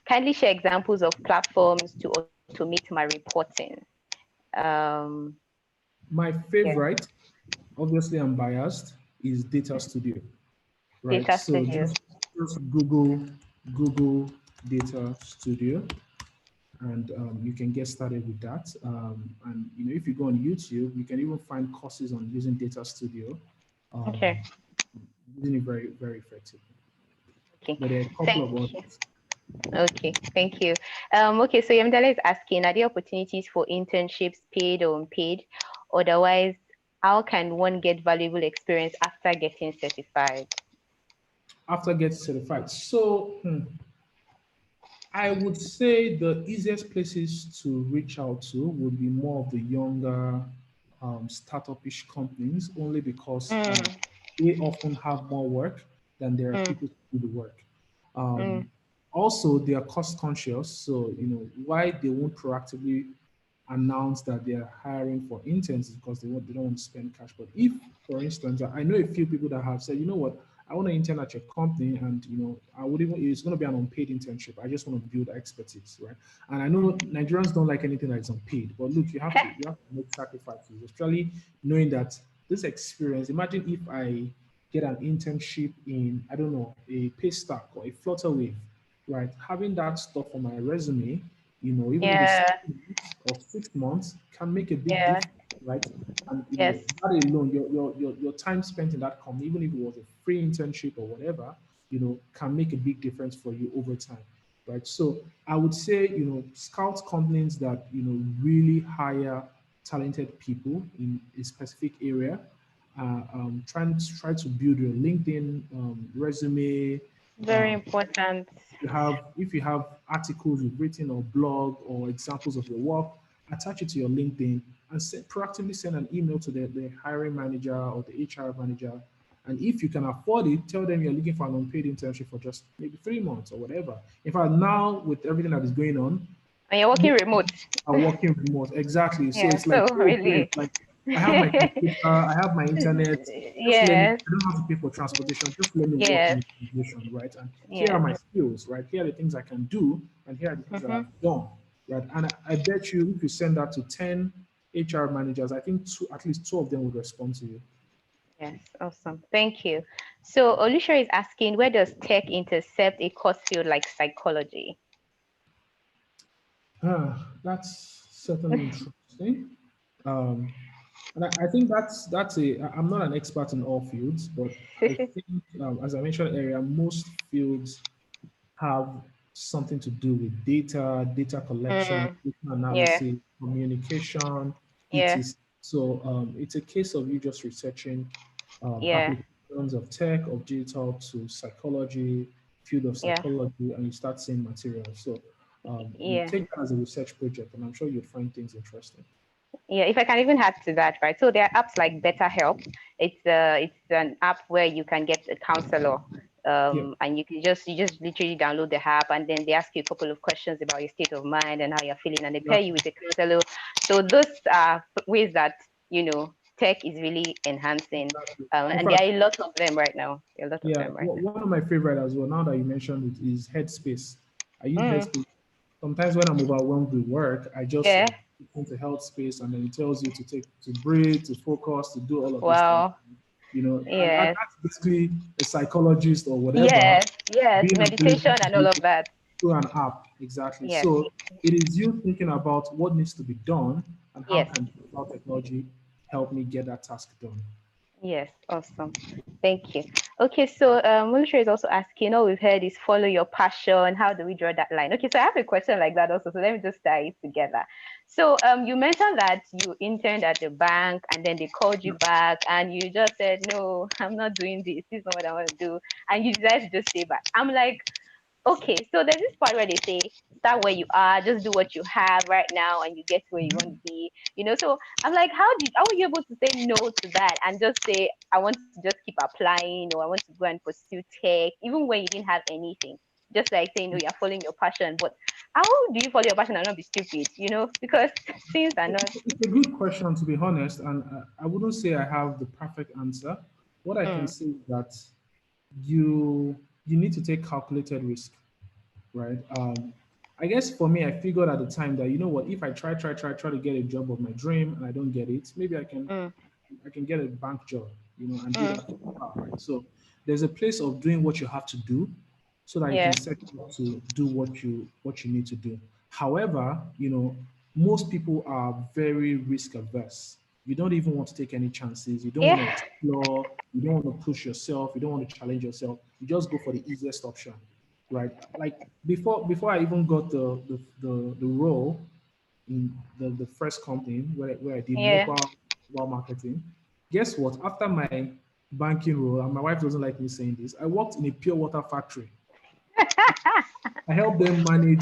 kindly share examples of platforms to automate my reporting. Um, My yeah, favorite, obviously I'm biased, is Data Studio, right? Data So Studio. just Google Data Studio, and you can get started with that. And if you go on YouTube, you can even find courses on using Data Studio, Okay. using it very, very effectively. Okay. But there are a couple Thank of you. others. Okay, thank you. Okay, so Yamdala is asking, are there opportunities for internships, paid or unpaid? Otherwise, how can one get valuable experience after getting certified? After getting certified. So I would say the easiest places to reach out to would be more of the younger startup-ish companies, only because Mm, they often have more work than there are mm, people to do the work. mm, Also, they are cost conscious, so why they won't proactively announce that they are hiring for interns is because they don't want to spend cash. But if, for instance, I know a few people that have said, you know what, I want to intern at your company, and I would even, it's going to be an unpaid internship. I just want to build expertise, right? And I know Nigerians don't like anything that is unpaid, but look, you have to make sacrifices, especially knowing that this experience. Imagine if I get an internship in, I don't know, a Paystack or a Flutterwave, right? Having that stuff on my resume, even if it's yeah, 2 months or 6 months, can make a big yeah, difference, right? And yes, that alone, your time spent in that company, even if it was a free internship or whatever, can make a big difference for you over time, right? So I would say, scout companies that really hire talented people in a specific area. Try to build your LinkedIn resume. very important. If you have articles you've written or blog or examples of your work, attach it to your LinkedIn and proactively send an email to the hiring manager or the HR manager And if you can afford it, tell them you're looking for an unpaid internship for just maybe 3 months or whatever. In fact, now with everything that is going on, And you're working remote. are working remote. Exactly. So Yeah, it's like, so oh, great. really. Like I have my computer, I have my internet. Just let me, Yes, I don't have to pay for transportation. Just let me work in yes, the organization, right? And here are yes. my skills, right? Here are the things I can do, and here are the things that Mm-hmm. I've done, right? And I bet you if you send that to 10 HR managers, I think at least two of them would respond to you. Yes, awesome. Thank you. So Olusha is asking, where does tech intercept a course field like psychology? That's certainly interesting. Um, and I think I'm not an expert in all fields, but I think, as I mentioned earlier, most fields have something to do with data collection, Mm, data yeah, analysis, communication, yeah, etc. So it's a case of you just researching yeah, applications of tech, of digital to psychology, field of yeah, psychology, and you start seeing materials. So you yeah. take that as a research project, and I'm sure you'll find things interesting. Yeah, if I can even add to that, right? So there are apps like BetterHelp. It's an app where you can get a counselor, Yeah, and you just literally download the app, and then they ask you a couple of questions about your state of mind and how you're feeling, and they pair you exactly. with a counselor. So those are ways that tech is really enhancing, Exactly. In and there fact, are a lot of them right now. There are a lot of yeah, them right one of my favorite as well, now that you mentioned it, is Headspace. I use now. Headspace. Sometimes when I'm overwhelmed with work, I just Yeah. get into Headspace and then it tells you to breathe, to focus, to do all of this stuff. Wow. And Yes. that's basically a psychologist or whatever Yes. Yes. being Meditation available to and all you of that. through an app. Exactly. Yes. So it is you thinking about what needs to be done and how Yes. can digital technology help me get that task done. Yes, awesome. Thank you. Okay, so Mulisha is also asking, all we've heard is follow your passion. How do we draw that line? Okay, so I have a question like that also. So let me just tie it together. So you mentioned that you interned at the bank and then they called you back and you just said, no, I'm not doing this. This is not what I want to do. And you decided to just stay back. I'm like, okay, so there's this part where they say, start where you are, just do what you have right now, and you get where you want to be. So I'm like, how were you able to say no to that and just say, I want to just keep applying, or I want to go and pursue tech, even when you didn't have anything? Just like saying, no, you're following your passion, but how do you follow your passion and not be stupid? Because things are not. It's a good question, to be honest, and I wouldn't say I have the perfect answer. What I can Mm, say is that you need to take calculated risk, right? I guess for me, I figured at the time that, you know what, if I try to get a job of my dream and I don't get it, maybe mm, I can get a bank job, and do that mm, for a while, right? So there's a place of doing what you have to do so that you yeah, can set you up to do what you need to do. However, most people are very risk averse. You don't even want to take any chances. You don't want to yeah, explore. You don't want to push yourself. You don't want to challenge yourself. You just go for the easiest option, right? Like before I even got the role in the first company where I did yeah. mobile marketing. Guess what? After my banking role, and my wife doesn't like me saying this, I worked in a pure water factory. I helped them manage.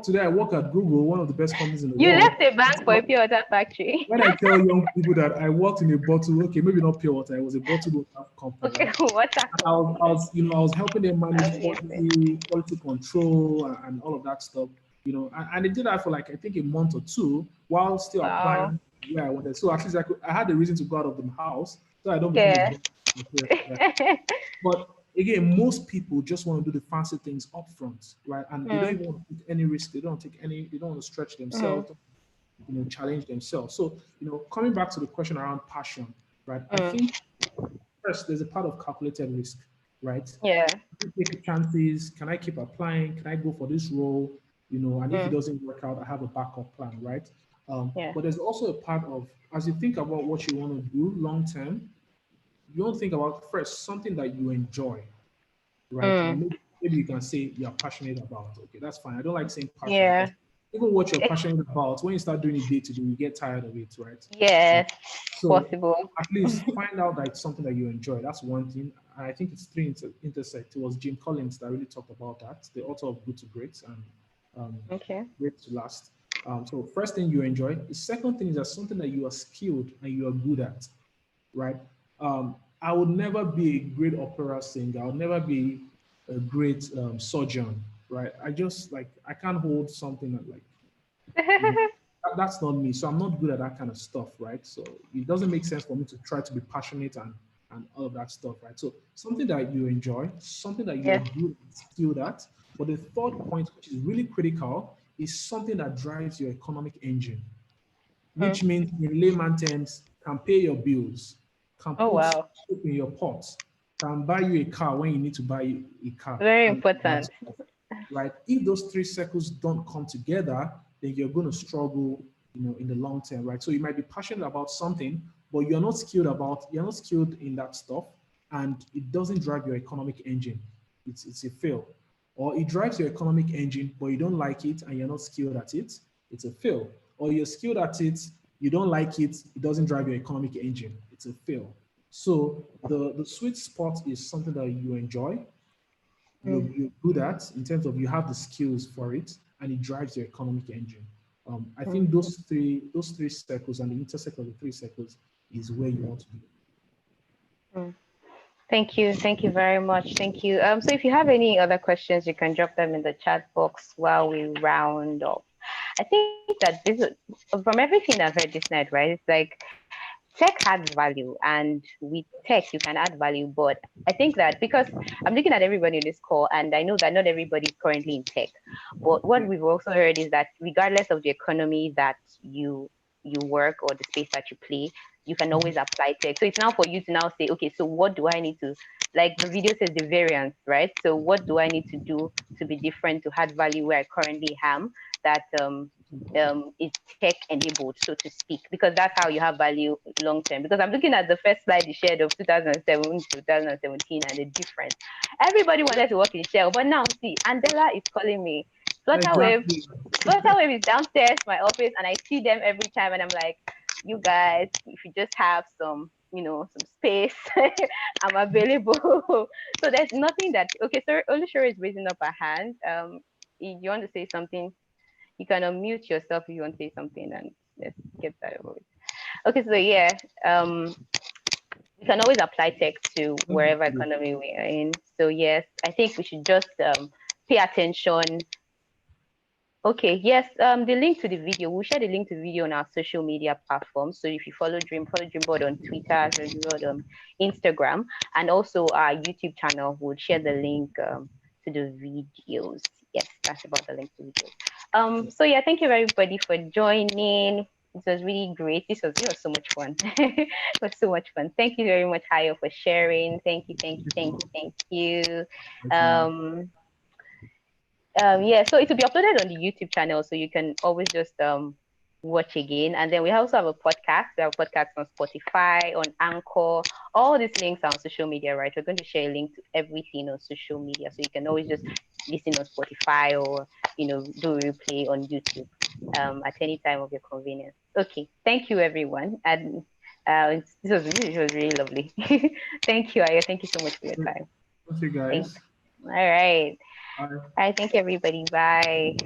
Today I work at Google, one of the best companies in the You world. left a bank for a pure water factory. When I tell young people that I worked in a bottle, okay, maybe not pure water, it was a bottled water company, Okay, right? water And I was helping them manage company. quality control, and all of that stuff, and they did that for like I think a month or two while still Wow. applying where I wanted. So at least I had the reason to go out of the house so I don't become a Yeah. boss. But again, most people just want to do the fancy things up front, right? And they don't Mm, even want to take any risk. They don't want to stretch mm, themselves, challenge themselves. So, coming back to the question around passion, right? I mm. think first there's a part of calculated risk, right? Yeah. Can I take chances? Can I keep applying? Can I go for this role? And if it Mm, doesn't work out, I have a backup plan, right? yeah. But there's also a part of, as you think about what you want to do long term, you don't think about first something that you enjoy, right? And Mm, maybe you can say you're passionate about. Okay, that's fine. I don't like saying passion yeah. because even what you're passionate about, when you start doing it day to day, you get tired of it, right? Yes. So Possible. at least find out that it's something that you enjoy. That's one thing. And I think it's three intersect. It was Jim Collins that really talked about that, the author of Good to Great and Okay. Great to Last. So first thing you enjoy. The second thing is that something that you are skilled and you are good at, right? I would never be a great opera singer. I would never be a great surgeon, right? I just like I can't hold something that like that's not me. So I'm not good at that kind of stuff, right? So it doesn't make sense for me to try to be passionate and all of that stuff, right? So something that you enjoy, something that you're Yes. good and skilled at. But the third point, which is really critical, is something that drives your economic engine, Hmm. which means in layman terms, can pay your bills, can Oh, put wow. soup in your pot, can buy you a car when you need to buy a car, Very and important. that's right. If those three circles don't come together, then you're going to struggle, in the long term, right? So you might be passionate about something, but you're not skilled in that stuff, and it doesn't drive your economic engine. It's a fail. Or it drives your economic engine, but you don't like it and you're not skilled at it. It's a fail. Or you're skilled at it, you don't like it, it doesn't drive your economic engine. It's a fail. So the sweet spot is something that you enjoy, you're good at in terms of you have the skills for it, and it drives your economic engine. I think those three circles and the intersect of the three circles is where you want to be. Thank you. Thank you very much. Thank you. So if you have any other questions, you can drop them in the chat box while we round up. I think that this is, from everything I've heard this night, right? It's like tech adds value, and with tech you can add value. But I think that because I'm looking at everybody in this call, and I know that not everybody is currently in tech. But what Yeah. we've also heard is that regardless of the economy that you work or the space that you play, you can always apply tech. So it's now for you to now say, okay, so what do I need to, like the video says, the variance, right? So what do I need to do to be different, to add value where I currently am, that is tech enabled, so to speak, because that's how you have value long term. Because I'm looking at the first slide you shared of 2007 to 2017 and the difference. Everybody wanted to work in Shell, but now see, Andela is calling me. Flutterwave, Exactly. Flutterwave is downstairs my office, and I see them every time, and I'm like, you guys, if you just have some, some space, I'm available. So there's nothing that. Okay, so Olushore is raising up her hand. If you want to say something, you can unmute yourself if you want to say something, and let's get that over with. Okay, so yeah, we can always apply tech to wherever economy we are in. So yes, I think we should just pay attention. Okay, yes, the link to the video, we'll share the link to the video on our social media platforms. So if you follow Dreamboard on Twitter, Dreamboard on Instagram, and also our YouTube channel, we'll share the link to the videos. Yes, that's about the link to videos. So yeah, thank you everybody for joining. This was really great. It was so much fun. It was so much fun. Thank you very much, Hayo, for sharing. Thank you, thank you, thank you, thank you. Yeah, so it will be uploaded on the YouTube channel, so you can always just watch again. And then we also have a podcast. We have a podcast on Spotify, on Anchor. All these links are on social media, right? We're going to share a link to everything on social media, so you can always just listen on Spotify or do a replay on YouTube at any time of your convenience. Okay, thank you everyone, and this was really lovely. Thank you, Aya. Thank you so much for your time. Okay, Thanks. guys. All right. Bye. All right, thank you everybody. Bye.